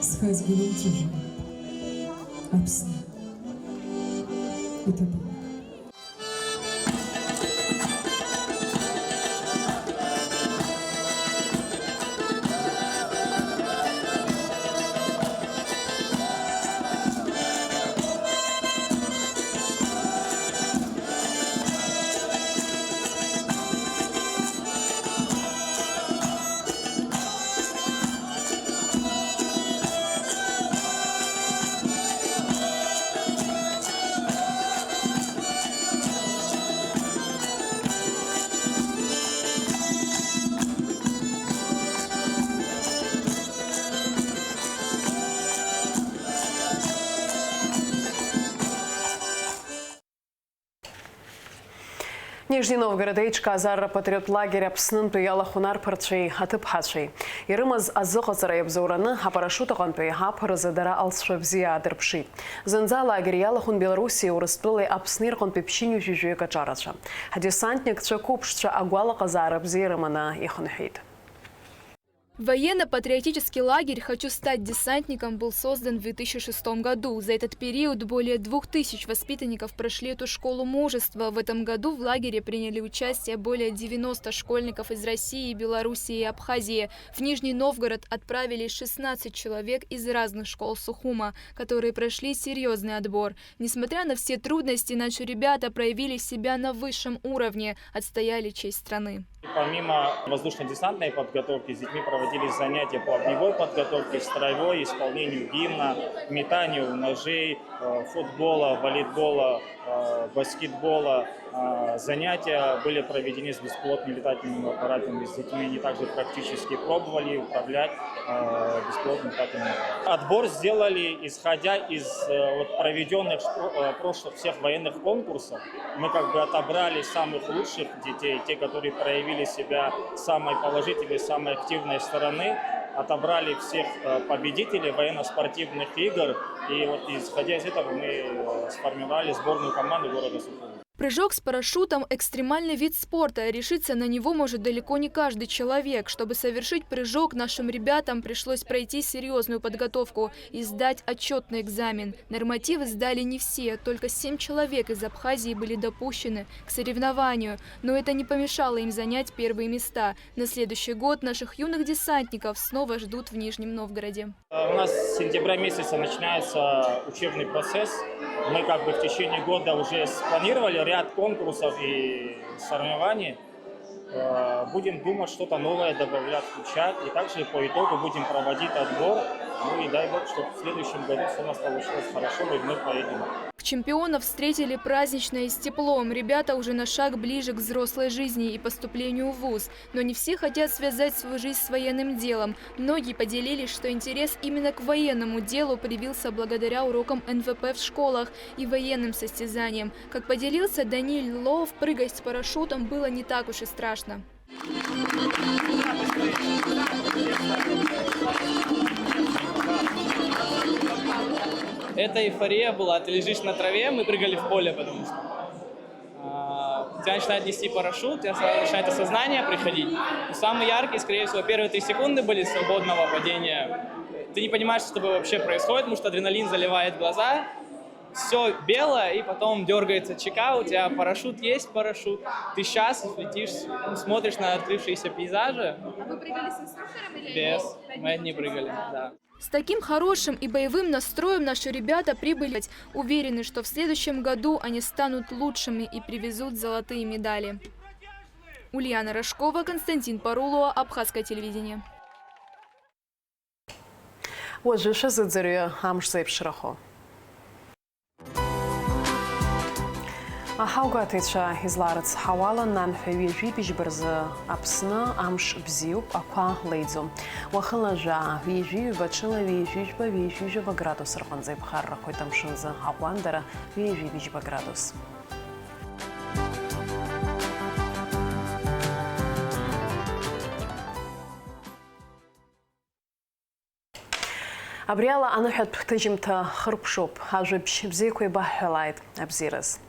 Схаз гулом чужим. Апсна. Это было. Нижний Новгород Эйчка Азарра патриот лагеря Пснын туяла хунар парчей атып хачей. Ирымыз азыға зарайып заураны апарашута қанпей хапырызы дара алсшавзия адырпши. Зынза лагерь яла хун Беларуси урыстылы апсныр қанпей пшиню жүйе качараша. Десантник чакупшча агуала қазарып зирымана ихынхейд. Военно-патриотический лагерь «Хочу стать десантником» был создан в 2006 году. За этот период более 2000 воспитанников прошли эту школу мужества. В этом году в лагере приняли участие более 90 школьников из России, Белоруссии и Абхазии. В Нижний Новгород отправили 16 человек из разных школ Сухума, которые прошли серьезный отбор. Несмотря на все трудности, наши ребята проявили себя на высшем уровне, отстояли честь страны. Помимо воздушно-десантной подготовки, с детьми проводились занятия по огневой подготовке, строевой, исполнению гимна, метанию ножей, футбола, волейбола, баскетбола. Занятия были проведены с беспилотными летательными аппаратами. С детьми они также практически пробовали управлять беспилотными летательными аппаратами. Отбор сделали, исходя из проведенных прошлых всех военных конкурсов. Мы отобрали самых лучших детей, те, которые проявили себя с самой положительной, самой активной стороны. Отобрали всех победителей военно-спортивных игр. И исходя из этого мы сформировали сборную команду города Сухуми. Прыжок с парашютом – экстремальный вид спорта. Решиться на него может далеко не каждый человек. Чтобы совершить прыжок, нашим ребятам пришлось пройти серьезную подготовку и сдать отчетный экзамен. Нормативы сдали не все, только 7 человек из Абхазии были допущены к соревнованию. Но это не помешало им занять первые места. На следующий год наших юных десантников снова ждут в Нижнем Новгороде. У нас с сентября месяца начинается учебный процесс. Мы в течение года уже спланировали ряд конкурсов и соревнований. Будем думать, что-то новое добавлять, включать. И также по итогу будем проводить отбор. Ну и дай бог, чтобы в следующем году все у нас получилось хорошо, и мы поедем. Чемпионов встретили празднично и с теплом. Ребята уже на шаг ближе к взрослой жизни и поступлению в вуз. Но не все хотят связать свою жизнь с военным делом. Многие поделились, что интерес именно к военному делу привился благодаря урокам НВП в школах и военным состязаниям. Как поделился Даниил Лов, прыгать с парашютом было не так уж и страшно. Эта эйфория была. Ты лежишь на траве, мы прыгали в поле, потому что тебя начинает нести парашют, у тебя сразу начинает осознание приходить. И самый яркий, скорее всего, первые 3 секунды были свободного падения. Ты не понимаешь, что с тобой вообще происходит, потому что адреналин заливает глаза. все белое, и потом дергается чека, у тебя парашют есть, парашют, ты счастлив, летишь, смотришь на открывшиеся пейзажи. А вы прыгали с инструктором или Без, мы одни прыгали, да. С таким хорошим и боевым настроем наши ребята прибыли. Уверены, что в следующем году они станут лучшими и привезут золотые медали. Ульяна Рожкова, Константин Парулова, Абхазское телевидение. Отже, ще зидзерює амшзейб широхо. Ахаугатича изларец хавала нан хевижи бижберза апсна амш бзиуп аква лейдзу. Вахалажа вижи бачила вижи ба вижи ба градус рханзейб харра хойтам шунза агвандара вижи ба градус. Абриала анухат птыжимта хырпшоп, ажыб бзикой бахелайт абзираз.